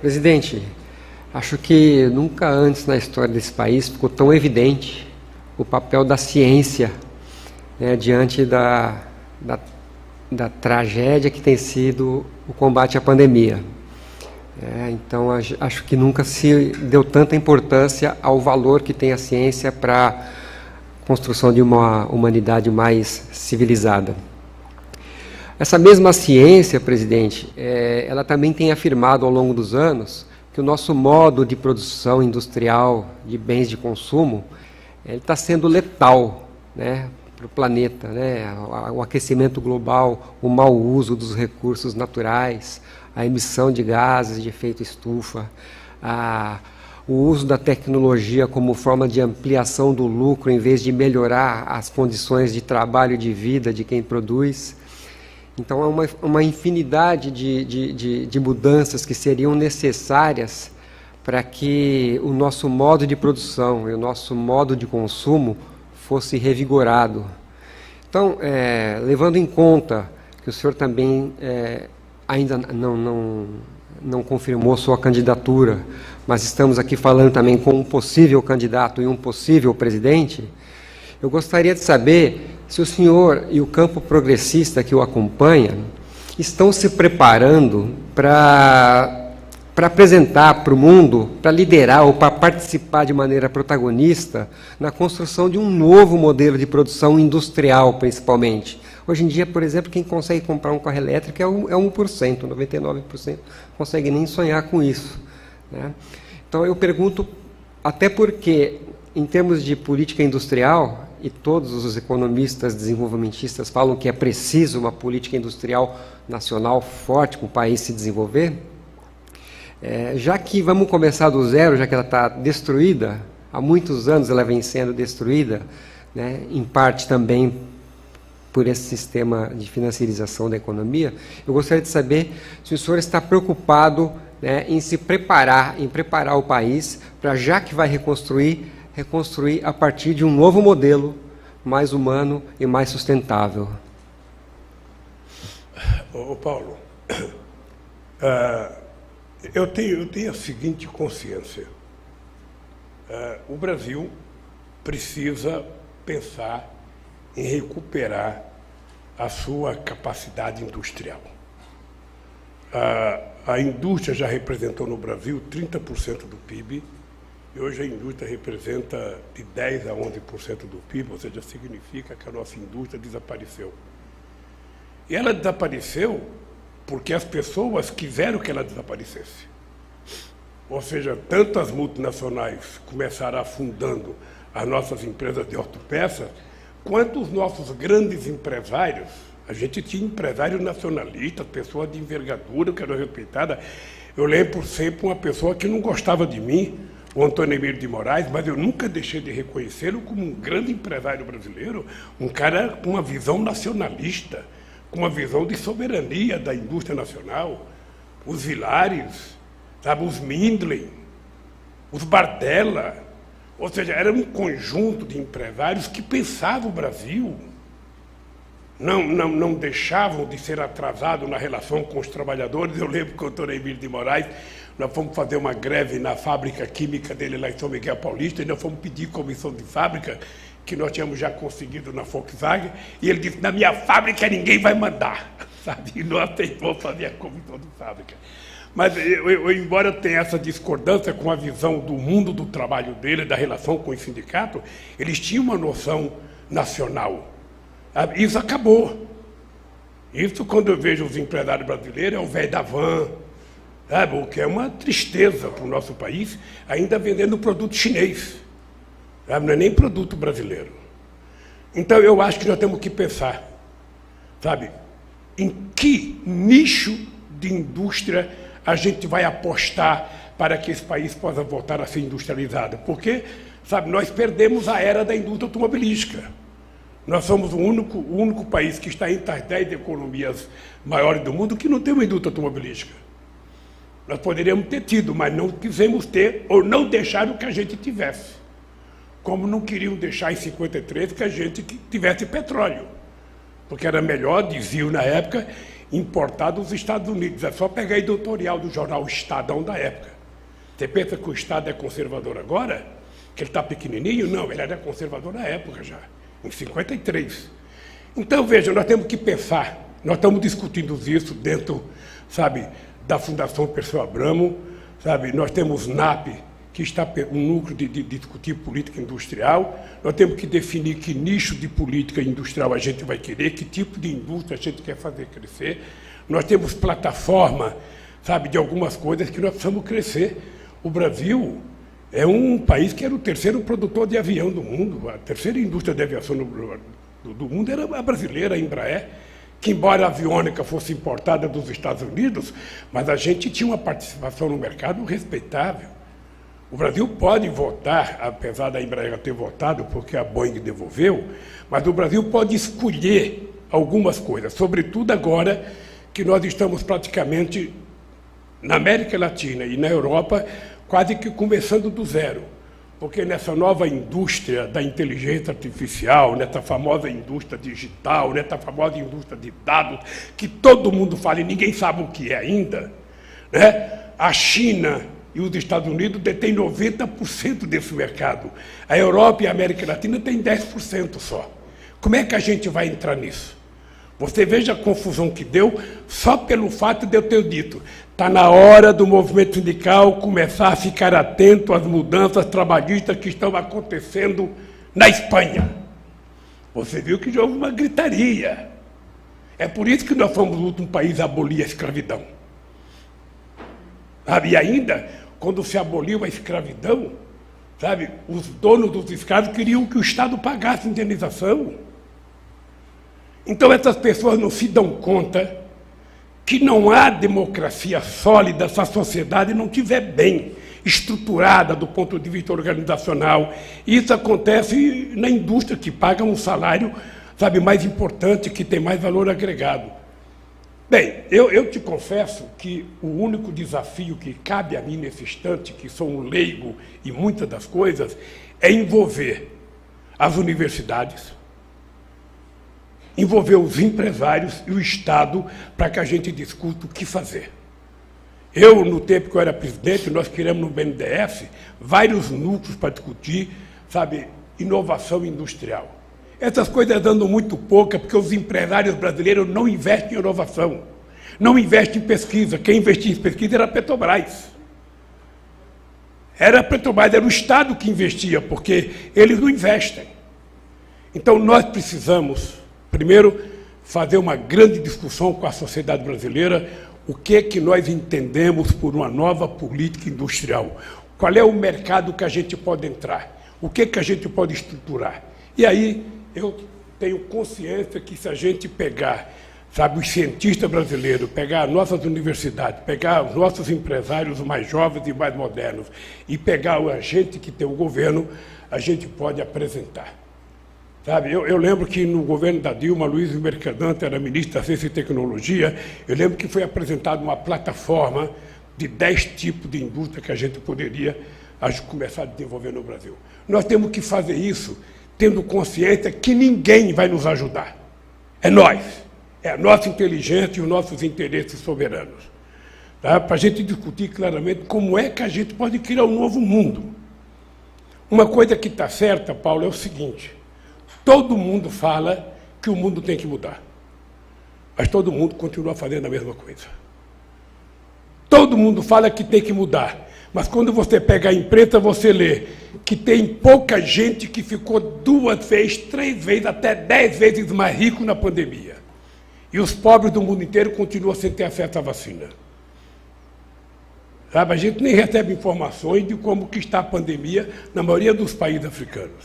Presidente, acho que nunca antes na história desse país ficou tão evidente o papel da ciência, né, diante da tragédia que tem sido o combate à pandemia. Então, acho que nunca se deu tanta importância ao valor que tem a ciência para a construção de uma humanidade mais civilizada. Essa mesma ciência, presidente, ela também tem afirmado ao longo dos anos que o nosso modo de produção industrial de bens de consumo está sendo letal, né, para o planeta, né, o aquecimento global, o mau uso dos recursos naturais, a emissão de gases de efeito estufa, o uso da tecnologia como forma de ampliação do lucro em vez de melhorar as condições de trabalho e de vida de quem produz. Então, é uma infinidade de mudanças que seriam necessárias para que o nosso modo de produção e o nosso modo de consumo fosse revigorado. Então, levando em conta que o senhor também ainda não confirmou sua candidatura, mas estamos aqui falando também com um possível candidato e um possível presidente, eu gostaria de saber se o senhor e o campo progressista que o acompanha estão se preparando para apresentar para o mundo, para liderar ou para participar de maneira protagonista na construção de um novo modelo de produção industrial, principalmente. Hoje em dia, por exemplo, quem consegue comprar um carro elétrico é 1%, 99% não consegue nem sonhar com isso, né? Então, eu pergunto, até porque, em termos de política industrial, e todos os economistas desenvolvimentistas falam que é preciso uma política industrial nacional forte para o país se desenvolver, já que vamos começar do zero, já que ela está destruída, há muitos anos ela vem sendo destruída, né, em parte também por esse sistema de financiarização da economia, eu gostaria de saber se o senhor está preocupado, né, em se preparar, em preparar o país para, já que vai reconstruir a partir de um novo modelo mais humano e mais sustentável. Paulo, eu tenho a seguinte consciência. O Brasil precisa pensar em recuperar a sua capacidade industrial. A indústria já representou no Brasil 30% do PIB, e hoje a indústria representa de 10% a 11% do PIB, ou seja, significa que a nossa indústria desapareceu. E ela desapareceu porque as pessoas quiseram que ela desaparecesse. Ou seja, tanto as multinacionais começaram afundando as nossas empresas de autopeças, quanto os nossos grandes empresários. A gente tinha empresários nacionalistas, pessoas de envergadura que eram respeitadas. Eu lembro sempre uma pessoa que não gostava de mim, o Antônio Emílio de Moraes, mas eu nunca deixei de reconhecê-lo como um grande empresário brasileiro, um cara com uma visão nacionalista, com uma visão de soberania da indústria nacional. Os Vilares, sabe, os Mindlin, os Bardella, ou seja, era um conjunto de empresários que pensavam o Brasil, não deixavam de ser atrasados na relação com os trabalhadores. Eu lembro que o Antônio Emílio de Moraes, nós fomos fazer uma greve na fábrica química dele lá em São Miguel Paulista, e nós fomos pedir comissão de fábrica, que nós tínhamos já conseguido na Volkswagen, e ele disse, na minha fábrica ninguém vai mandar, sabe? E não aceitou fazer a comissão de fábrica. Mas, embora tenha essa discordância com a visão do mundo do trabalho dele, da relação com o sindicato, eles tinham uma noção nacional. Isso acabou. Isso, quando eu vejo os empresários brasileiros, é o velho da van, sabe? O que é uma tristeza para o nosso país, ainda vendendo produto chinês, sabe? Não é nem produto brasileiro. Então, eu acho que nós temos que pensar, sabe, em que nicho de indústria a gente vai apostar para que esse país possa voltar a ser industrializado. Porque, sabe, nós perdemos a era da indústria automobilística. Nós somos o único país que está entre as 10 economias maiores do mundo que não tem uma indústria automobilística. Nós poderíamos ter tido, mas não quisemos ter, ou não deixaram que a gente tivesse. Como não queriam deixar em 53 que a gente tivesse petróleo. Porque era melhor, diziam na época, importado dos Estados Unidos. É só pegar a editorial do jornal Estadão da época. Você pensa que o Estado é conservador agora? Que ele está pequenininho? Não, ele era conservador na época já, em 53. Então, veja, nós temos que pensar, nós estamos discutindo isso dentro, sabe, da Fundação Perseu Abramo, sabe, nós temos NAP, que está um núcleo de discutir política industrial, nós temos que definir que nicho de política industrial a gente vai querer, que tipo de indústria a gente quer fazer crescer, nós temos plataforma, sabe, de algumas coisas que nós precisamos crescer. O Brasil é um país que era o terceiro produtor de avião do mundo, a terceira indústria de aviação do mundo era a brasileira, a Embraer, que embora a aviônica fosse importada dos Estados Unidos, mas a gente tinha uma participação no mercado respeitável. O Brasil pode votar, apesar da Embraer ter votado, porque a Boeing devolveu, mas o Brasil pode escolher algumas coisas, sobretudo agora que nós estamos praticamente, na América Latina e na Europa, quase que começando do zero. Porque nessa nova indústria da inteligência artificial, nessa famosa indústria digital, nessa famosa indústria de dados, que todo mundo fala e ninguém sabe o que é ainda, né? A China e os Estados Unidos detêm 90% desse mercado. A Europa e a América Latina têm 10% só. Como é que a gente vai entrar nisso? Você veja a confusão que deu só pelo fato de eu ter dito. Está na hora do movimento sindical começar a ficar atento às mudanças trabalhistas que estão acontecendo na Espanha. Você viu que já houve uma gritaria. É por isso que nós fomos o último país a abolir a escravidão. Sabe? E ainda, quando se aboliu a escravidão, sabe, os donos dos escravos queriam que o Estado pagasse indenização. Então essas pessoas não se dão conta que não há democracia sólida se a sociedade não estiver bem estruturada do ponto de vista organizacional. E isso acontece na indústria, que paga um salário, sabe, mais importante, que tem mais valor agregado. Bem, eu te confesso que o único desafio que cabe a mim nesse instante, que sou um leigo em muitas das coisas, é envolver as universidades, envolver os empresários e o Estado para que a gente discuta o que fazer. Eu, no tempo que eu era presidente, nós criamos no BNDES vários núcleos para discutir, sabe, inovação industrial. Essas coisas andam muito pouca, porque os empresários brasileiros não investem em inovação, não investem em pesquisa. Quem investia em pesquisa era a Petrobras. Era a Petrobras, era o Estado que investia, porque eles não investem. Então, nós precisamos, primeiro, fazer uma grande discussão com a sociedade brasileira, o que é que nós entendemos por uma nova política industrial. Qual é o mercado que a gente pode entrar? O que é que a gente pode estruturar? E aí, eu tenho consciência que se a gente pegar, sabe, os cientistas brasileiros, pegar as nossas universidades, pegar os nossos empresários mais jovens e mais modernos, e pegar a gente que tem o governo, a gente pode apresentar. Sabe, eu lembro que no governo da Dilma, Luiz Mercadante era ministro da Ciência e Tecnologia, eu lembro que foi apresentada uma plataforma de 10 tipos de indústria que a gente poderia começar a desenvolver no Brasil. Nós temos que fazer isso tendo consciência que ninguém vai nos ajudar. É nós. É a nossa inteligência e os nossos interesses soberanos. Tá? Para a gente discutir claramente como é que a gente pode criar um novo mundo. Uma coisa que está certa, Paulo, é o seguinte: todo mundo fala que o mundo tem que mudar, mas todo mundo continua fazendo a mesma coisa. Todo mundo fala que tem que mudar, mas quando você pega a imprensa, você lê que tem pouca gente que ficou 2 vezes, 3 vezes, até 10 vezes mais rico na pandemia. E os pobres do mundo inteiro continuam sem ter acesso à vacina. Sabe, a gente nem recebe informações de como que está a pandemia na maioria dos países africanos.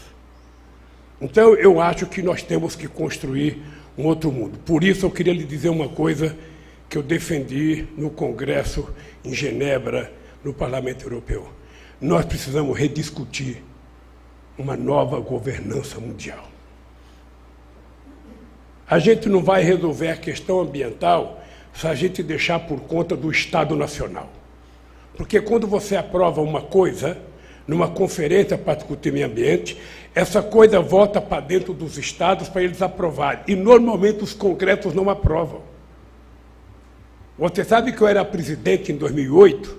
Então, eu acho que nós temos que construir um outro mundo. Por isso, eu queria lhe dizer uma coisa que eu defendi no Congresso, em Genebra, no Parlamento Europeu. Nós precisamos rediscutir uma nova governança mundial. A gente não vai resolver a questão ambiental se a gente deixar por conta do Estado Nacional. Porque quando você aprova uma coisa, numa conferência para discutir meio ambiente, essa coisa volta para dentro dos estados para eles aprovarem. E, normalmente, os congressos não aprovam. Você sabe que eu era presidente em 2008?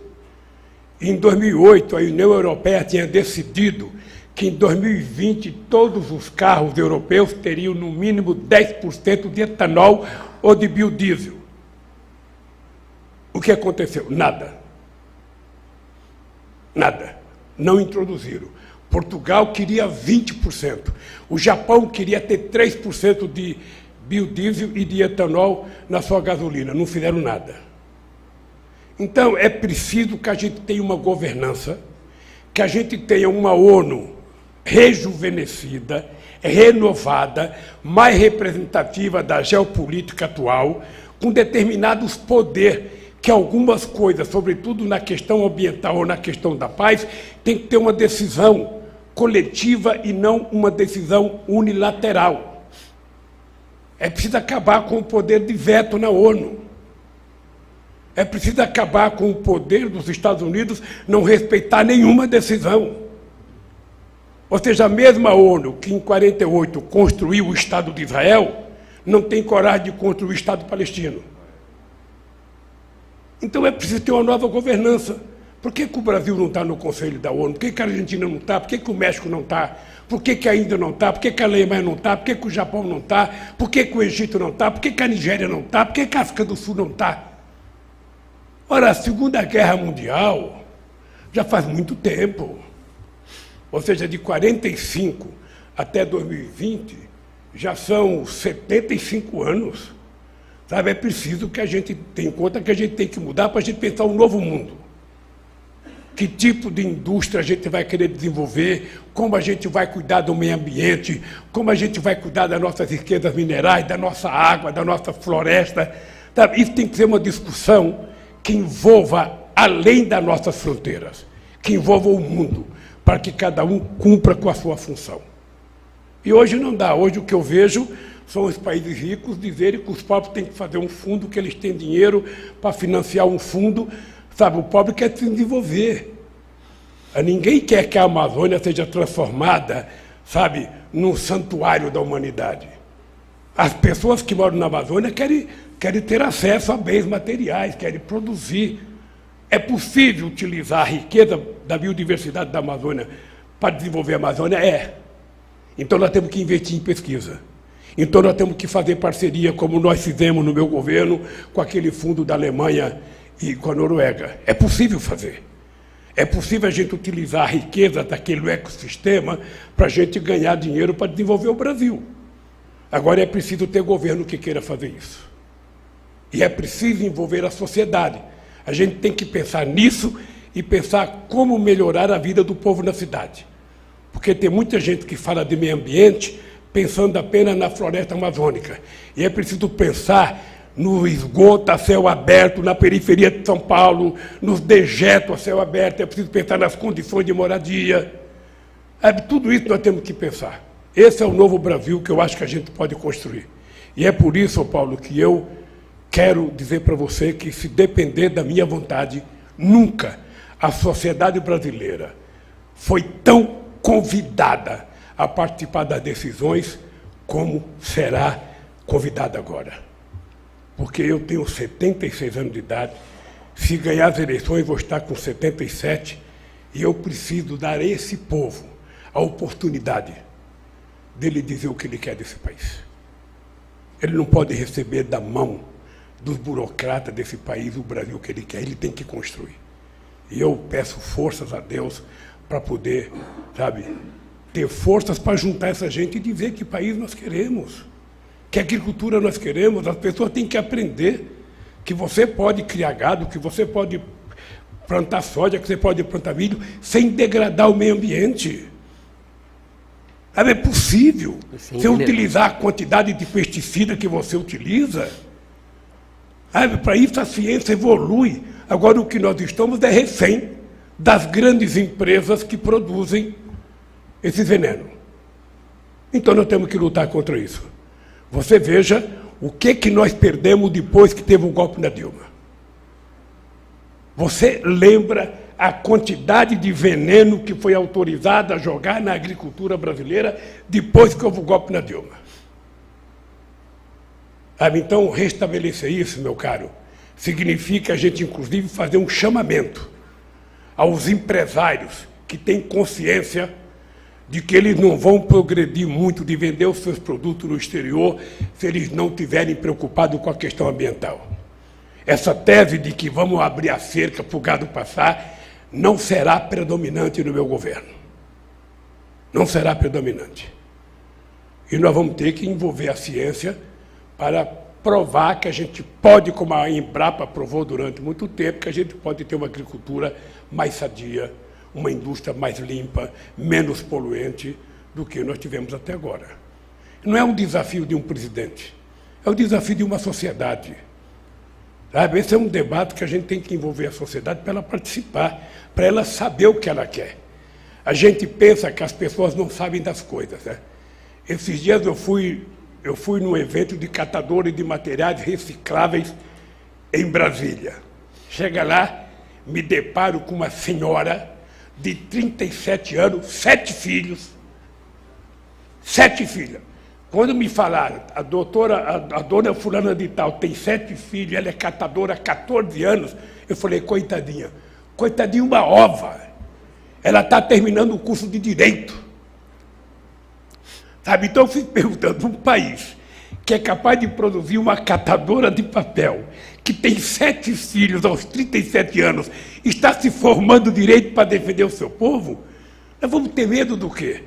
Em 2008, a União Europeia tinha decidido que em 2020 todos os carros europeus teriam no mínimo 10% de etanol ou de biodiesel. O que aconteceu? Nada. Nada. Não introduziram. Portugal queria 20%. O Japão queria ter 3% de biodiesel e de etanol na sua gasolina. Não fizeram nada. Então, é preciso que a gente tenha uma governança, que a gente tenha uma ONU rejuvenescida, renovada, mais representativa da geopolítica atual, com determinados poderes, que algumas coisas, sobretudo na questão ambiental ou na questão da paz, tem que ter uma decisão coletiva e não uma decisão unilateral. É preciso acabar com o poder de veto na ONU. É preciso acabar com o poder dos Estados Unidos não respeitar nenhuma decisão. Ou seja, a mesma ONU que em 48 construiu o Estado de Israel, não tem coragem de construir o Estado palestino. Então é preciso ter uma nova governança. Por que o Brasil não está no Conselho da ONU? Por que a Argentina não está? Por que o México não está? Por que a Índia não está? Por que a Alemanha não está? Por que o Japão não está? Por que o Egito não está? Por que a Nigéria não está? Por que a África do Sul não está? Ora, a Segunda Guerra Mundial já faz muito tempo. Ou seja, de 45 até 2020, já são 75 anos. Sabe, é preciso que a gente tenha em conta que a gente tem que mudar para a gente pensar um novo mundo. Que tipo de indústria a gente vai querer desenvolver, como a gente vai cuidar do meio ambiente, como a gente vai cuidar das nossas riquezas minerais, da nossa água, da nossa floresta. Sabe? Isso tem que ser uma discussão que envolva além das nossas fronteiras, que envolva o mundo, para que cada um cumpra com a sua função. E hoje não dá. Hoje o que eu vejo são os países ricos dizerem que os pobres têm que fazer um fundo, que eles têm dinheiro para financiar um fundo. Sabe, o pobre quer se desenvolver. Ninguém quer que a Amazônia seja transformada, sabe, num santuário da humanidade. As pessoas que moram na Amazônia querem ter acesso a bens materiais, querem produzir. É possível utilizar a riqueza da biodiversidade da Amazônia para desenvolver a Amazônia? É. Então nós temos que investir em pesquisa. Então nós temos que fazer parceria, como nós fizemos no meu governo, com aquele fundo da Alemanha e com a Noruega. É possível fazer. É possível a gente utilizar a riqueza daquele ecossistema para a gente ganhar dinheiro para desenvolver o Brasil. Agora é preciso ter governo que queira fazer isso. E é preciso envolver a sociedade. A gente tem que pensar nisso e pensar como melhorar a vida do povo na cidade. Porque tem muita gente que fala de meio ambiente pensando apenas na floresta amazônica. E é preciso pensar no esgoto a céu aberto, na periferia de São Paulo, nos dejetos a céu aberto, é preciso pensar nas condições de moradia. Tudo isso nós temos que pensar. Esse é o novo Brasil que eu acho que a gente pode construir. E é por isso, Paulo, que eu quero dizer para você que, se depender da minha vontade, nunca a sociedade brasileira foi tão convidada a participar das decisões como será convidada agora. Porque eu tenho 76 anos de idade, se ganhar as eleições vou estar com 77, e eu preciso dar a esse povo a oportunidade dele dizer o que ele quer desse país. Ele não pode receber da mão dos burocratas desse país o Brasil que ele quer, ele tem que construir. E eu peço forças a Deus para poder, sabe, ter forças para juntar essa gente e dizer que país nós queremos, que agricultura nós queremos. As pessoas têm que aprender que você pode criar gado, que você pode plantar soja, que você pode plantar milho, sem degradar o meio ambiente. É possível você utilizar a quantidade de pesticida que você utiliza. Para isso a ciência evolui. Agora o que nós estamos é refém das grandes empresas que produzem esse veneno. Então nós temos que lutar contra isso. Você veja o que nós perdemos depois que teve o golpe na Dilma. Você lembra a quantidade de veneno que foi autorizada a jogar na agricultura brasileira depois que houve o golpe na Dilma? Então, restabelecer isso, meu caro, Significa a gente, inclusive, fazer um chamamento aos empresários que têm consciência de que eles não vão progredir muito de vender os seus produtos no exterior se eles não estiverem preocupados com a questão ambiental. Essa tese de que vamos abrir a cerca para o gado passar não será predominante no meu governo. Não será predominante. E nós vamos ter que envolver a ciência para provar que a gente pode, como a Embrapa provou durante muito tempo, que a gente pode ter uma agricultura mais sadia, uma indústria mais limpa, menos poluente do que nós tivemos até agora. Não é um desafio de um presidente, é o desafio de uma sociedade. Sabe? Esse é um debate que a gente tem que envolver a sociedade para ela participar, para ela saber o que ela quer. A gente pensa que as pessoas não sabem das coisas, né? Esses dias eu fui num evento de catadores de materiais recicláveis em Brasília. Chega lá, me deparo com uma senhora de 37 anos, 7 filhos. 7 filhas. Quando me falaram, a dona fulana de tal tem 7 filhos, ela é catadora há 14 anos, eu falei, coitadinha. Coitadinha uma ova. Ela está terminando o curso de Direito. Sabe? Então eu fico perguntando, um país que é capaz de produzir uma catadora de papel, que tem 7 filhos aos 37 anos, está se formando direito para defender o seu povo, nós vamos ter medo do quê?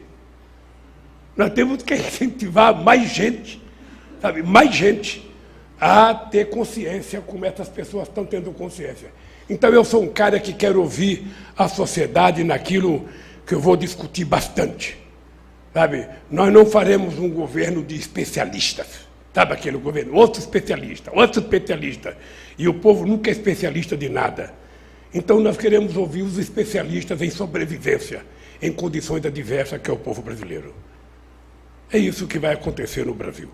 Nós temos que incentivar mais gente, sabe? Mais gente a ter consciência como essas pessoas estão tendo consciência. Então eu sou um cara que quero ouvir a sociedade naquilo que eu vou discutir bastante. Sabe? Nós não faremos um governo de especialistas. Sabe aquele governo? Outro especialista. E o povo nunca é especialista de nada. Então nós queremos ouvir os especialistas em sobrevivência, em condições adversas, que é o povo brasileiro. É isso que vai acontecer no Brasil.